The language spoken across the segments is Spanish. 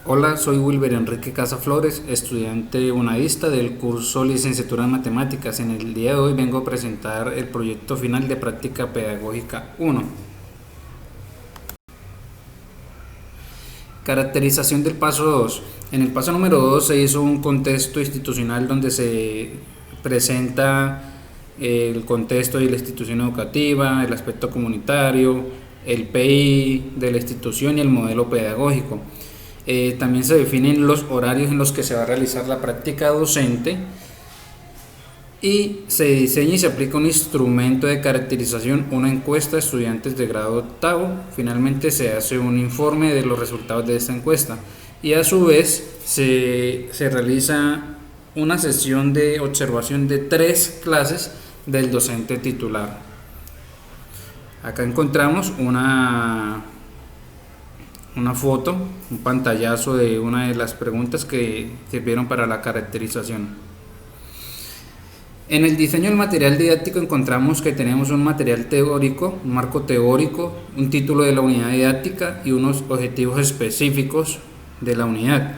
Hola, soy Wilber Enrique Casaflores, estudiante unadista del curso Licenciatura en Matemáticas. En el día de hoy vengo a presentar el proyecto final de Práctica Pedagógica 1. Caracterización del paso 2. En el paso número 2 se hizo un contexto institucional donde se presenta el contexto de la institución educativa, el aspecto comunitario, el PI de la institución y el modelo pedagógico. También se definen los horarios en los que se va a realizar la práctica docente y se diseña y se aplica un instrumento de caracterización, una encuesta a estudiantes de grado octavo. Finalmente se hace un informe de los resultados de esta encuesta y a su vez se realiza una sesión de observación de 3 clases del docente titular. Acá encontramos una foto, un pantallazo de una de las preguntas que sirvieron para la caracterización. En el diseño del material didáctico encontramos que tenemos un material teórico, un marco teórico, un título de la unidad didáctica y unos objetivos específicos de la unidad.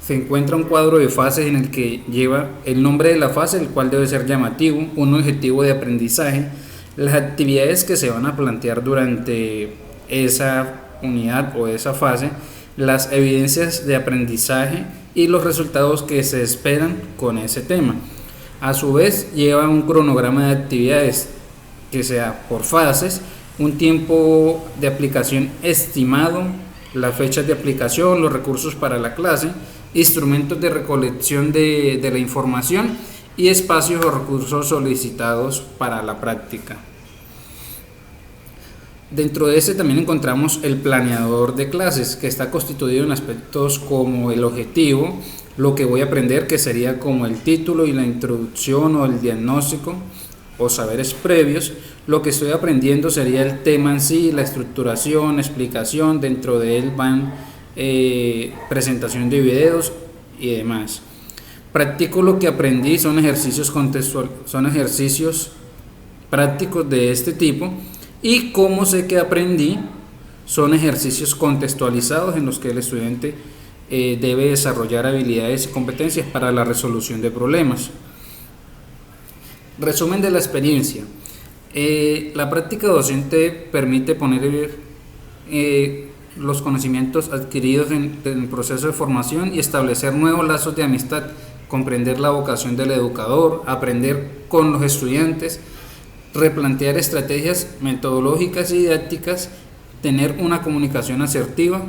Se encuentra un cuadro de fases en el que lleva el nombre de la fase, el cual debe ser llamativo, un objetivo de aprendizaje, las actividades que se van a plantear durante esa unidad o esa fase, las evidencias de aprendizaje y los resultados que se esperan con ese tema. A su vez lleva un cronograma de actividades que sea por fases, un tiempo de aplicación estimado, las fechas de aplicación, los recursos para la clase, instrumentos de recolección de la información y espacios o recursos solicitados para la práctica. Dentro de este también encontramos el planeador de clases, que está constituido en aspectos como el objetivo, lo que voy a aprender, que sería como el título y la introducción o el diagnóstico o saberes previos. Lo que estoy aprendiendo sería el tema en sí, la estructuración, explicación, dentro de él van presentación de videos y demás. Practico lo que aprendí, son ejercicios prácticos de este tipo. Y cómo sé que aprendí, son ejercicios contextualizados en los que el estudiante debe desarrollar habilidades y competencias para la resolución de problemas. Resumen de la experiencia. La práctica docente permite poner los conocimientos adquiridos en el proceso de formación y establecer nuevos lazos de amistad, comprender la vocación del educador, aprender con los estudiantes, replantear estrategias metodológicas y didácticas, tener una comunicación asertiva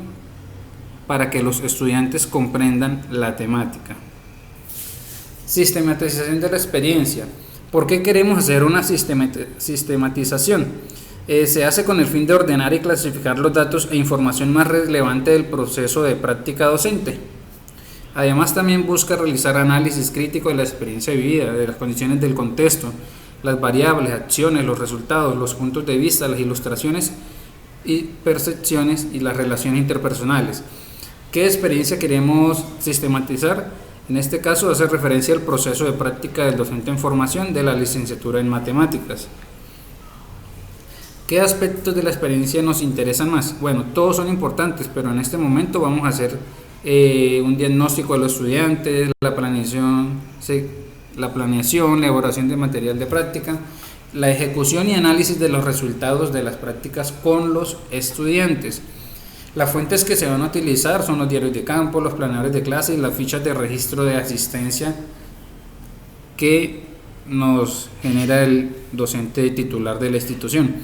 para que los estudiantes comprendan la temática. Sistematización de la experiencia. ¿Por qué queremos hacer una sistematización? Se hace con el fin de ordenar y clasificar los datos e información más relevante del proceso de práctica docente. Además, también busca realizar análisis crítico de la experiencia vivida, de las condiciones del contexto, las variables, acciones, los resultados, los puntos de vista, las ilustraciones y percepciones y las relaciones interpersonales. ¿Qué experiencia queremos sistematizar? En este caso hace referencia al proceso de práctica del docente en formación de la licenciatura en matemáticas. ¿Qué aspectos de la experiencia nos interesan más? Bueno, todos son importantes, pero en este momento vamos a hacer un diagnóstico de los estudiantes, la planeación, la elaboración de material de práctica, la ejecución y análisis de los resultados de las prácticas con los estudiantes. Las fuentes que se van a utilizar son los diarios de campo, los planeadores de clase y las fichas de registro de asistencia que nos genera el docente titular de la institución.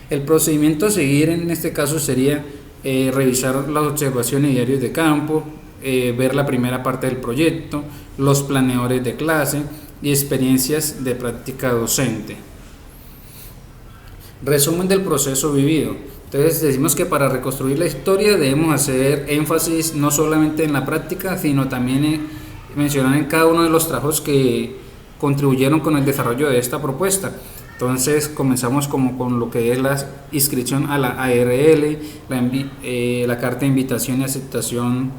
El procedimiento a seguir en este caso sería revisar las observaciones y diarios de campo, ver la primera parte del proyecto, los planeadores de clase y experiencias de práctica docente. Resumen del proceso vivido. Entonces decimos que para reconstruir la historia debemos hacer énfasis no solamente en la práctica, sino también mencionar en cada uno de los trabajos que contribuyeron con el desarrollo de esta propuesta. Entonces comenzamos como con lo que es la inscripción a la ARL, la carta de invitación y aceptación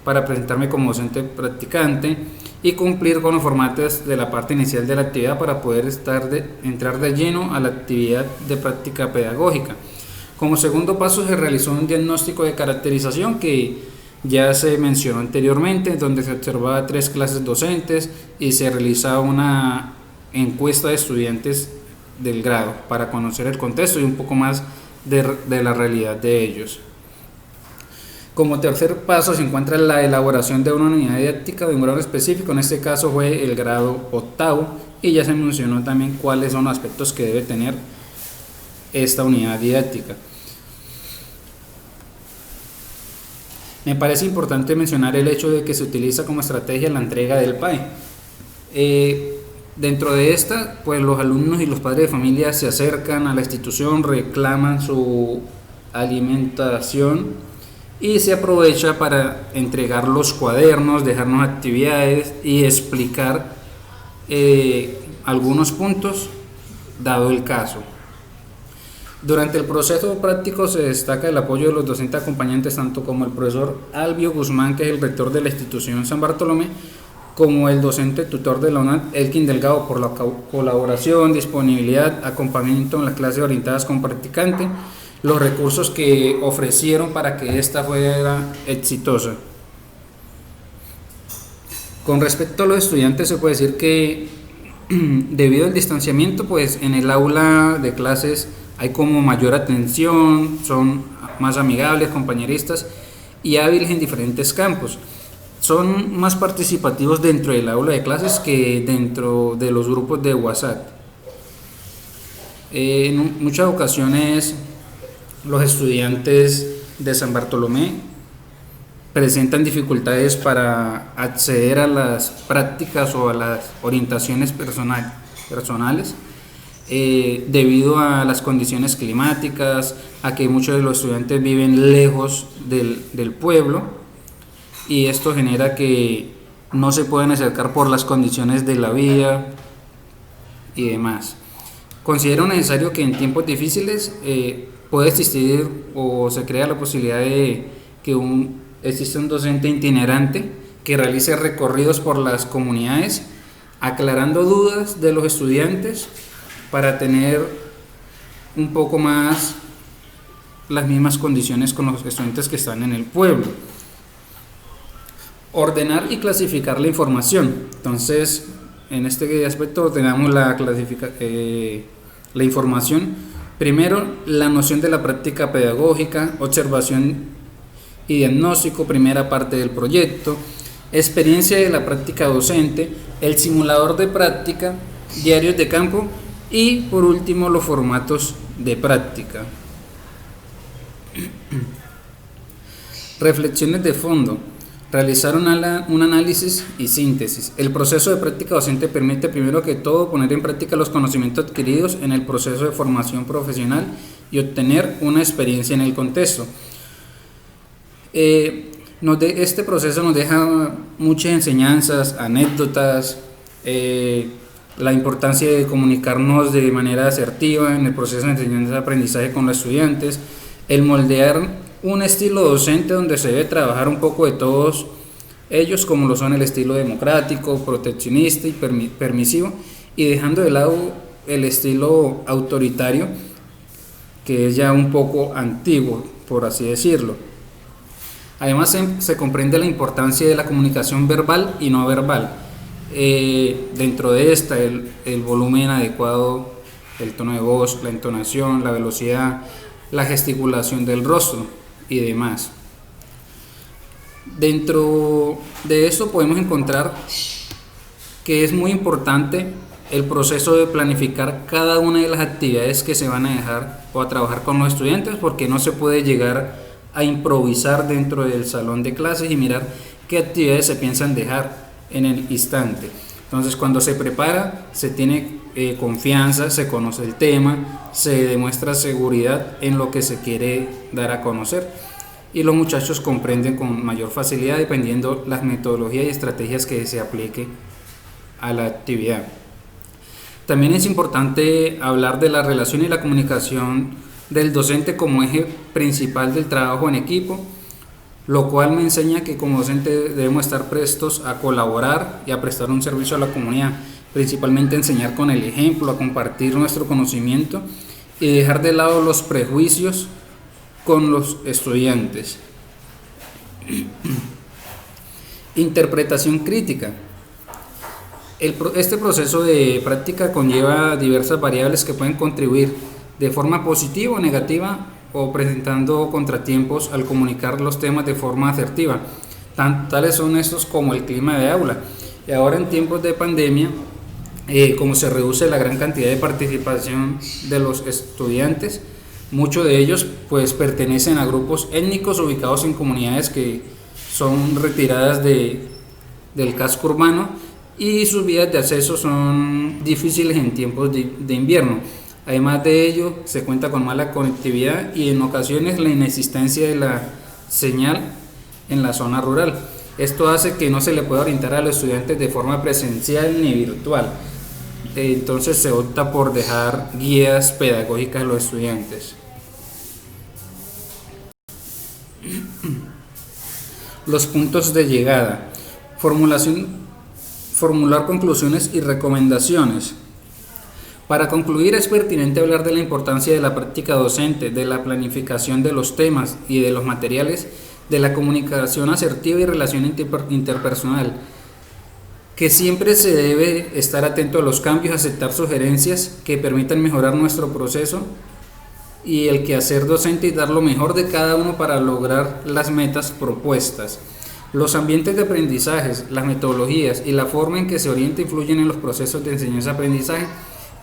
para presentarme como docente practicante y cumplir con los formatos de la parte inicial de la actividad para poder entrar de lleno a la actividad de práctica pedagógica. Como segundo paso se realizó un diagnóstico de caracterización que ya se mencionó anteriormente, donde se observaba 3 clases docentes y se realizaba una encuesta de estudiantes del grado para conocer el contexto y un poco más de la realidad de ellos. Como tercer paso se encuentra la elaboración de una unidad didáctica de un grado específico, en este caso fue el grado octavo, y ya se mencionó también cuáles son los aspectos que debe tener esta unidad didáctica. Me parece importante mencionar el hecho de que se utiliza como estrategia la entrega del PAE. Dentro de esta, pues los alumnos y los padres de familia se acercan a la institución, reclaman su alimentación y se aprovecha para entregar los cuadernos, dejarnos actividades y explicar algunos puntos dado el caso. Durante el proceso práctico se destaca el apoyo de los docentes acompañantes, tanto como el profesor Albio Guzmán, que es el rector de la institución San Bartolomé, como el docente tutor de la UNAD, Elkin Delgado, por la colaboración, disponibilidad, acompañamiento en las clases orientadas con practicante, los recursos que ofrecieron para que esta fuera exitosa. Con respecto a los estudiantes, se puede decir que debido al distanciamiento, pues en el aula de clases hay como mayor atención, son más amigables, compañeristas y hábiles en diferentes campos. Son más participativos dentro del aula de clases que dentro de los grupos de WhatsApp. En muchas ocasiones los estudiantes de San Bartolomé presentan dificultades para acceder a las prácticas o a las orientaciones personales debido a las condiciones climáticas, a que muchos de los estudiantes viven lejos del pueblo, y esto genera que no se pueden acercar por las condiciones de la vía y demás. Considero necesario que en tiempos difíciles puede existir o se crea la posibilidad de que exista un docente itinerante que realice recorridos por las comunidades aclarando dudas de los estudiantes para tener un poco más las mismas condiciones con los estudiantes que están en el pueblo. Ordenar y clasificar la información. Entonces, en este aspecto ordenamos la información. Primero, la noción de la práctica pedagógica, observación y diagnóstico, primera parte del proyecto, experiencia de la práctica docente, el simulador de práctica, diarios de campo y por último los formatos de práctica. Reflexiones de fondo. Realizar un análisis y síntesis. El proceso de práctica docente permite primero que todo poner en práctica los conocimientos adquiridos en el proceso de formación profesional y obtener una experiencia en el contexto. Este proceso nos deja muchas enseñanzas, anécdotas, la importancia de comunicarnos de manera asertiva en el proceso de enseñanza-aprendizaje con los estudiantes, el moldear un estilo docente donde se debe trabajar un poco de todos ellos, como lo son el estilo democrático, proteccionista y permisivo, y dejando de lado el estilo autoritario, que es ya un poco antiguo, por así decirlo. Además se comprende la importancia de la comunicación verbal y no verbal. Dentro de esta, el volumen adecuado, el tono de voz, la entonación, la velocidad, la gesticulación del rostro y demás. Dentro de eso podemos encontrar que es muy importante el proceso de planificar cada una de las actividades que se van a dejar o a trabajar con los estudiantes, porque no se puede llegar a improvisar dentro del salón de clases y mirar qué actividades se piensan dejar en el instante. Entonces, cuando se prepara, se tiene confianza, se conoce el tema, se demuestra seguridad en lo que se quiere dar a conocer y los muchachos comprenden con mayor facilidad dependiendo las metodologías y estrategias que se aplique a la actividad. También es importante hablar de la relación y la comunicación del docente como eje principal del trabajo en equipo, lo cual me enseña que como docente debemos estar prestos a colaborar y a prestar un servicio a la comunidad, principalmente enseñar con el ejemplo, a compartir nuestro conocimiento y dejar de lado los prejuicios con los estudiantes. Interpretación crítica. Este proceso de práctica conlleva diversas variables que pueden contribuir de forma positiva o negativa o presentando contratiempos al comunicar los temas de forma asertiva. Tales son estos como el clima de aula. Y ahora en tiempos de pandemia, como se reduce la gran cantidad de participación de los estudiantes, muchos de ellos pues pertenecen a grupos étnicos ubicados en comunidades que son retiradas del casco urbano y sus vías de acceso son difíciles en tiempos de invierno. Además de ello, se cuenta con mala conectividad y en ocasiones la inexistencia de la señal en la zona rural. Esto hace que no se le pueda orientar a los estudiantes de forma presencial ni virtual. Entonces se opta por dejar guías pedagógicas a los estudiantes. Los puntos de llegada. Formular conclusiones y recomendaciones. Para concluir, es pertinente hablar de la importancia de la práctica docente, de la planificación de los temas y de los materiales, de la comunicación asertiva y relación interpersonal, que siempre se debe estar atento a los cambios, aceptar sugerencias que permitan mejorar nuestro proceso y el quehacer docente y dar lo mejor de cada uno para lograr las metas propuestas. Los ambientes de aprendizajes, las metodologías y la forma en que se orienta influyen en los procesos de enseñanza-aprendizaje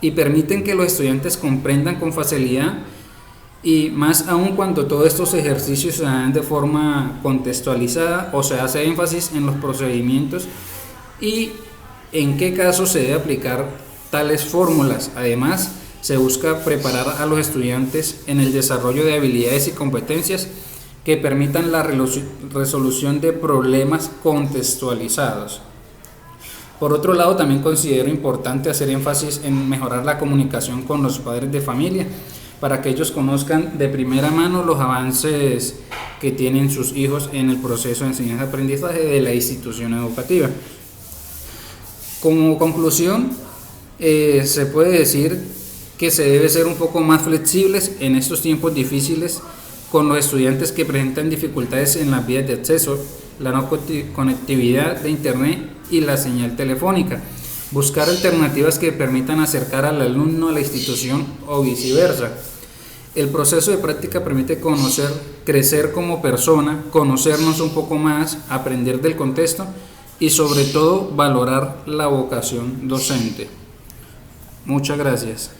y permiten que los estudiantes comprendan con facilidad, y más aún cuando todos estos ejercicios se dan de forma contextualizada o se hace énfasis en los procedimientos y en qué casos se debe aplicar tales fórmulas. Además, se busca preparar a los estudiantes en el desarrollo de habilidades y competencias que permitan la resolución de problemas contextualizados. Por otro lado, también considero importante hacer énfasis en mejorar la comunicación con los padres de familia para que ellos conozcan de primera mano los avances que tienen sus hijos en el proceso de enseñanza-aprendizaje de la institución educativa. Como conclusión, se puede decir que se debe ser un poco más flexibles en estos tiempos difíciles con los estudiantes que presentan dificultades en las vías de acceso, la no conectividad de internet y la señal telefónica. Buscar alternativas que permitan acercar al alumno a la institución o viceversa. El proceso de práctica permite conocer, crecer como persona, conocernos un poco más, aprender del contexto y sobre todo valorar la vocación docente. Muchas gracias.